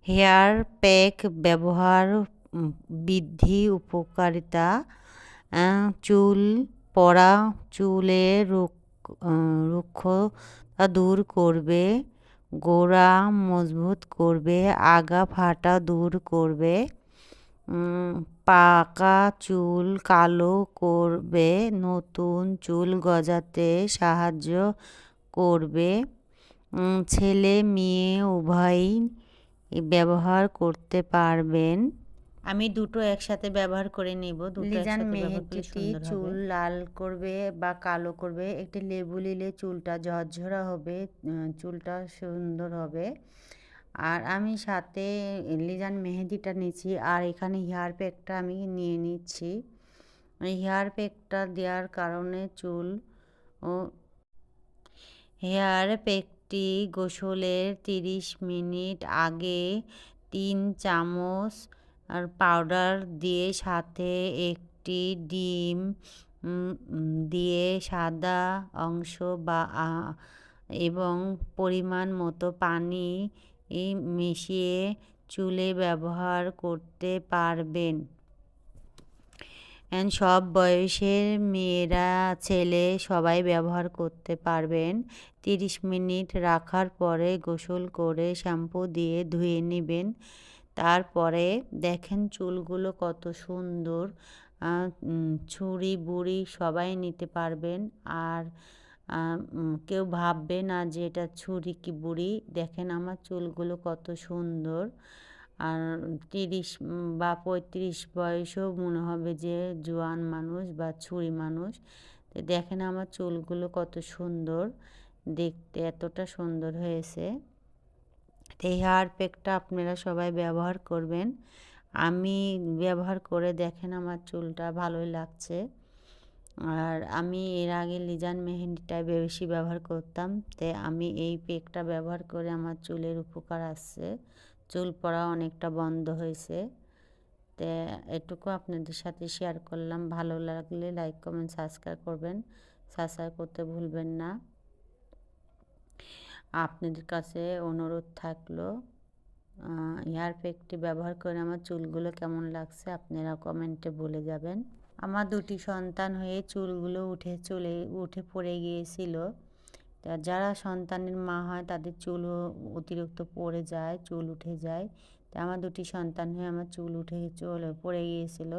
Hair pack ব্যবহার বৃদ্ধি উপকারিতা চুল পড়া, চুলের রুক্ষতা দূর করবে, গোড়া মজবুত করবে, আগা ফাটা দূর করবে, পাকা চুল কালো করবে, নতুন চুল গজাতে সাহায্য করবে। ছেলে মেয়ে উভয়ই ব্যবহার করতে পারবেন। আমি দুটো একসাথে ব্যবহার করে নেব। লিজান মেহেদিটি চুল লাল করবে বা কালো করবে। একটি লেবু নিলে চুলটা ঝরঝরা হবে, চুলটা সুন্দর হবে। আর আমি সাথে লিজান মেহেদিটা নিচ্ছি, আর এখানে হেয়ার প্যাকটা আমি নিয়ে নিচ্ছি। হেয়ার প্যাকটা দেওয়ার কারণে চুল হেয়ার প্যাকটি গোসলের 30 মিনিট আগে 3 চামচ আর পাউডার দিয়ে সাথে একটি ডিম দিয়ে সাদা অংশ বা এবং পরিমাণ মতো পানি মিশিয়ে চুলে ব্যবহার করতে পারবেন। সব বয়সের মেয়েরা ছেলে সবাই ব্যবহার করতে পারবেন। 30 মিনিট রাখার পরে গোসল করে শ্যাম্পু দিয়ে ধুয়ে নেবেন। তারপরে দেখেন চুলগুলো কত সুন্দর, ছুরি বুড়ি সবাই নিতে পারবেন। আর কেউ ভাববে না যে এটা ছুরি কি বুড়ি। দেখেন আমার চুলগুলো কত সুন্দর। আর 30 বা 35 বয়সেও মনে হবে যে জোয়ান মানুষ বা ছুরি মানুষ। তো দেখেন আমার চুলগুলো কত সুন্দর, দেখতে এতটা সুন্দর হয়েছে। তো এই হেয়ার প্যাকটা আপনারা সবাই ব্যবহার করবেন। আমি ব্যবহার করে দেখেন আমার চুলটা ভালোই লাগছে। আর আমি এর আগে লিজান মেহেদিটাই বেশি ব্যবহার করতাম, তাই আমি এই প্যাকটা ব্যবহার করে আমার চুলের উপকার আসছে, চুল পড়া অনেকটা বন্ধ হয়েছে। তো এটুকু আপনাদের সাথে শেয়ার করলাম। ভালো লাগলে লাইক কমেন্ট সাবস্ক্রাইব করবেন, সাবস্ক্রাইব করতে ভুলবেন না। আপনাদের কাছে অনুরোধ থাকলো হেয়ার প্যাকটি ব্যবহার করে আমার চুলগুলো কেমন লাগছে আপনারা কমেন্টে বলে যাবেন। আমার দুটি সন্তান হয়ে চুলগুলো উঠে পড়ে গিয়েছিল। তা যারা সন্তানের মা হয় তাদের চুলও অতিরিক্ত পড়ে যায়, চুল উঠে যায়। তা আমার দুটি সন্তান হয়ে আমার চুল পড়ে গিয়েছিল।